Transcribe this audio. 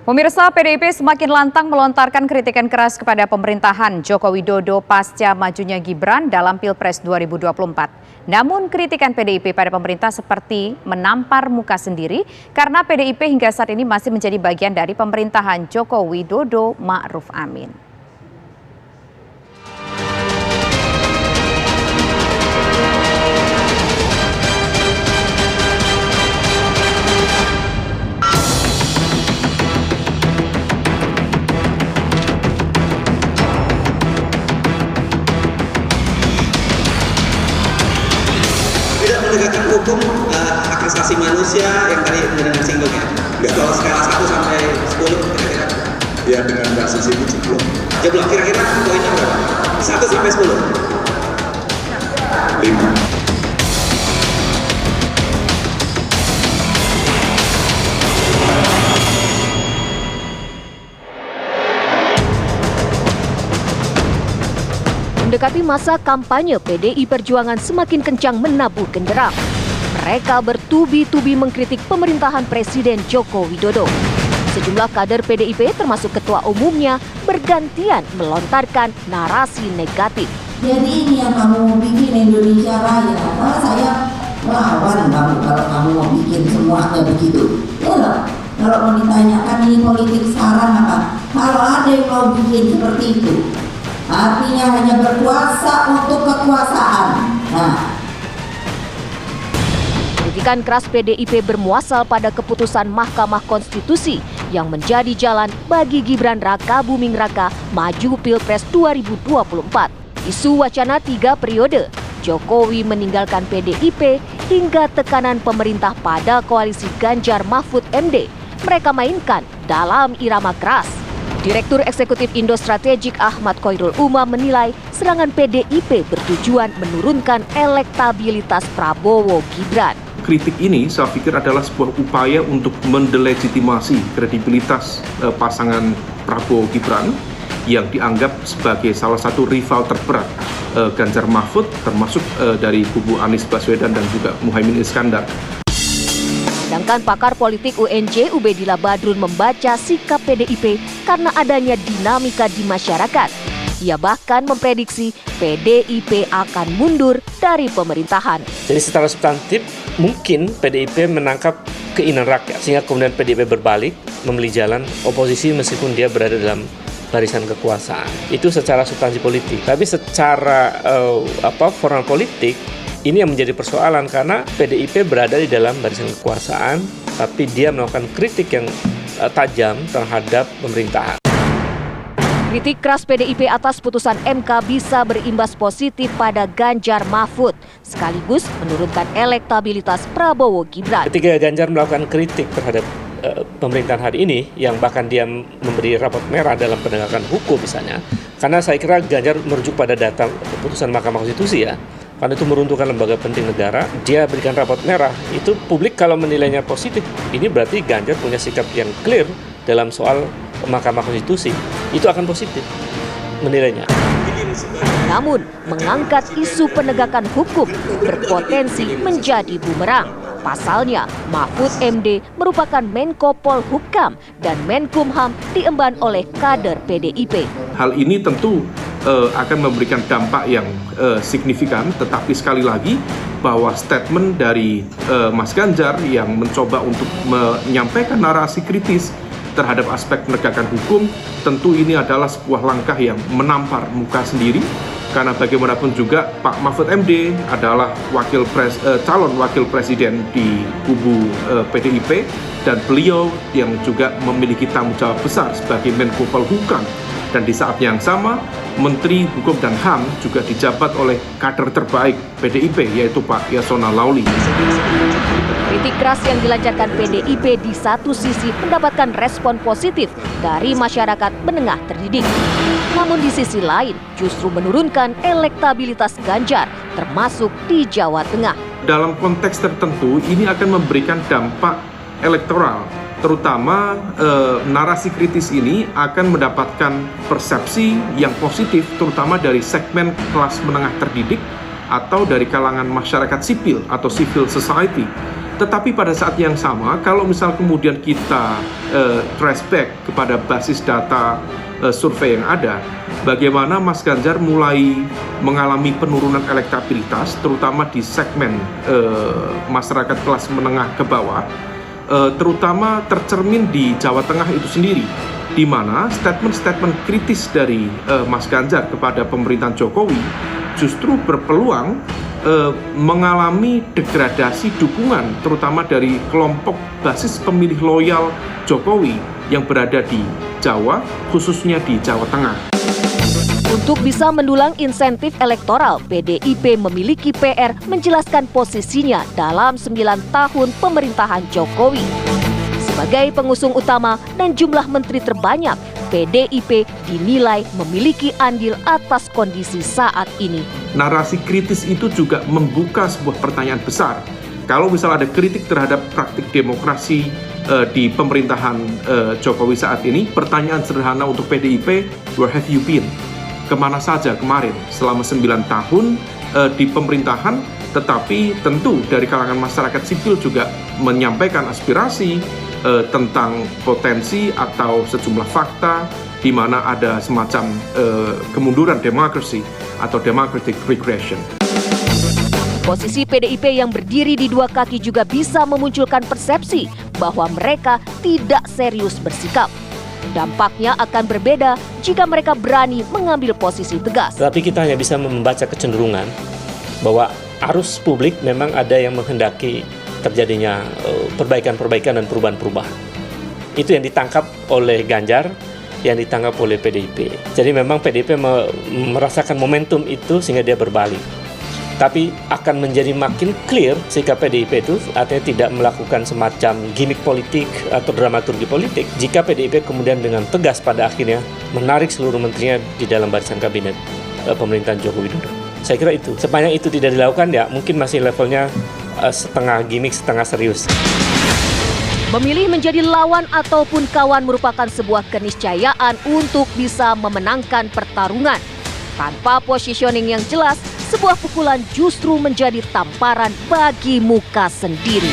Pemirsa, PDIP semakin lantang melontarkan kritikan keras kepada pemerintahan Joko Widodo pasca majunya Gibran dalam Pilpres 2024. Namun kritikan PDIP pada pemerintah seperti menampar muka sendiri karena PDIP hingga saat ini masih menjadi bagian dari pemerintahan Joko Widodo Ma'ruf Amin. Menegakkan hukum hak asasi manusia yang tadi dengan singlenya. Kalau skala 1 sampai 10 kira-kira. Ya dengan kasus ini jeblok. Jeblok kira-kira poinnya berapa? 1 sampai 10. 5. Mendekati masa kampanye, PDI Perjuangan semakin kencang menabuh genderang. Mereka bertubi-tubi mengkritik pemerintahan Presiden Joko Widodo. Sejumlah kader PDIP termasuk ketua umumnya bergantian melontarkan narasi negatif. Jadi ini yang kamu mau bikin Indonesia Raya. Kalau saya lawan kamu kalau kamu mau bikin semuanya begitu. Ya, kalau mau ditanyakan ini politik sekarang apa? Kalau ada yang mau bikin seperti itu, artinya hanya berkuasa untuk kekuasaan. Nah, kritikan keras PDIP bermuasal pada keputusan Mahkamah Konstitusi yang menjadi jalan bagi Gibran Rakabuming Raka maju Pilpres 2024. Isu wacana 3 periode, Jokowi meninggalkan PDIP hingga tekanan pemerintah pada koalisi Ganjar Mahfud MD mereka mainkan dalam irama keras. Direktur Eksekutif Indo Strategik Ahmad Khoirul Umam menilai serangan PDIP bertujuan menurunkan elektabilitas Prabowo Gibran. Kritik ini saya pikir adalah sebuah upaya untuk mendelegitimasi kredibilitas pasangan Prabowo Gibran yang dianggap sebagai salah satu rival terberat Ganjar Mahfud, termasuk dari kubu Anies Baswedan dan juga Muhaimin Iskandar. Sedangkan pakar politik UNJ Ubedillah Badrun membaca sikap PDIP karena adanya dinamika di masyarakat. Ia bahkan memprediksi PDIP akan mundur dari pemerintahan. Jadi secara substantif mungkin PDIP menangkap keinginan rakyat sehingga kemudian PDIP berbalik memilih jalan oposisi meskipun dia berada dalam barisan kekuasaan. Itu secara substansi politik. Tapi secara formal politik ini yang menjadi persoalan karena PDIP berada di dalam barisan kekuasaan, tapi dia melakukan kritik yang tajam terhadap pemerintahan. Kritik keras PDIP atas putusan MK bisa berimbas positif pada Ganjar Mahfud, sekaligus menurunkan elektabilitas Prabowo Gibran. Ketika Ganjar melakukan kritik terhadap pemerintahan hari ini, yang bahkan dia memberi rapot merah dalam penegakan hukum misalnya, karena saya kira Ganjar merujuk pada data putusan Mahkamah Konstitusi ya, karena itu meruntuhkan lembaga penting negara, dia berikan rapot merah, itu publik kalau menilainya positif, ini berarti Ganjar punya sikap yang clear dalam soal Mahkamah Konstitusi, itu akan positif menilainya. Namun, mengangkat isu penegakan hukum berpotensi menjadi bumerang. Pasalnya, Mahfud MD merupakan Menko Polhukam dan Menkumham diemban oleh kader PDIP. Hal ini tentu akan memberikan dampak yang signifikan, tetapi sekali lagi bahwa statement dari Mas Ganjar yang mencoba untuk menyampaikan narasi kritis terhadap aspek penegakan hukum, tentu ini adalah sebuah langkah yang menampar muka sendiri. Karena bagaimanapun juga Pak Mahfud MD adalah calon wakil presiden di kubu PDIP dan beliau yang juga memiliki tanggung jawab besar sebagai Menko Polhukam. Dan di saat yang sama, Menteri Hukum dan HAM juga dijabat oleh kader terbaik PDIP, yaitu Pak Yasona Lawli. Kritik keras yang dilancarkan PDIP di satu sisi mendapatkan respon positif dari masyarakat menengah terdidik. Namun di sisi lain justru menurunkan elektabilitas Ganjar, termasuk di Jawa Tengah. Dalam konteks tertentu, ini akan memberikan dampak elektoral. Terutama narasi kritis ini akan mendapatkan persepsi yang positif, terutama dari segmen kelas menengah terdidik atau dari kalangan masyarakat sipil atau civil society Tetapi pada saat yang sama, kalau misal kemudian kita trace back kepada basis data survei yang ada, bagaimana Mas Ganjar mulai mengalami penurunan elektabilitas, terutama di segmen masyarakat kelas menengah ke bawah, terutama tercermin di Jawa Tengah itu sendiri, di mana statement-statement kritis dari Mas Ganjar kepada pemerintahan Jokowi justru berpeluang mengalami degradasi dukungan, terutama dari kelompok basis pemilih loyal Jokowi yang berada di Jawa, khususnya di Jawa Tengah. Untuk bisa mendulang insentif elektoral, PDIP memiliki PR menjelaskan posisinya dalam 9 tahun pemerintahan Jokowi. Sebagai pengusung utama dan jumlah menteri terbanyak, PDIP dinilai memiliki andil atas kondisi saat ini. Narasi kritis itu juga membuka sebuah pertanyaan besar. Kalau misal ada kritik terhadap praktik demokrasi di pemerintahan Jokowi saat ini, pertanyaan sederhana untuk PDIP, where have you been? Kemana saja kemarin selama 9 tahun di pemerintahan, tetapi tentu dari kalangan masyarakat sipil juga menyampaikan aspirasi tentang potensi atau sejumlah fakta di mana ada semacam kemunduran demokrasi atau democratic regression. Posisi PDIP yang berdiri di dua kaki juga bisa memunculkan persepsi bahwa mereka tidak serius bersikap. Dampaknya akan berbeda jika mereka berani mengambil posisi tegas. Tapi kita hanya bisa membaca kecenderungan bahwa arus publik memang ada yang menghendaki terjadinya perbaikan-perbaikan dan perubahan-perubahan. Itu yang ditangkap oleh Ganjar, yang ditangkap oleh PDIP. Jadi memang PDIP merasakan momentum itu sehingga dia berbalik. Tapi akan menjadi makin clear sikap PDIP itu artinya tidak melakukan semacam gimmick politik atau dramaturgi politik jika PDIP kemudian dengan tegas pada akhirnya menarik seluruh menterinya di dalam barisan kabinet pemerintahan Joko Widodo. Saya kira itu. Sepanjang itu tidak dilakukan ya mungkin masih levelnya setengah gimmick, setengah serius. Memilih menjadi lawan ataupun kawan merupakan sebuah keniscayaan untuk bisa memenangkan pertarungan. Tanpa positioning yang jelas, sebuah pukulan justru menjadi tamparan bagi muka sendiri.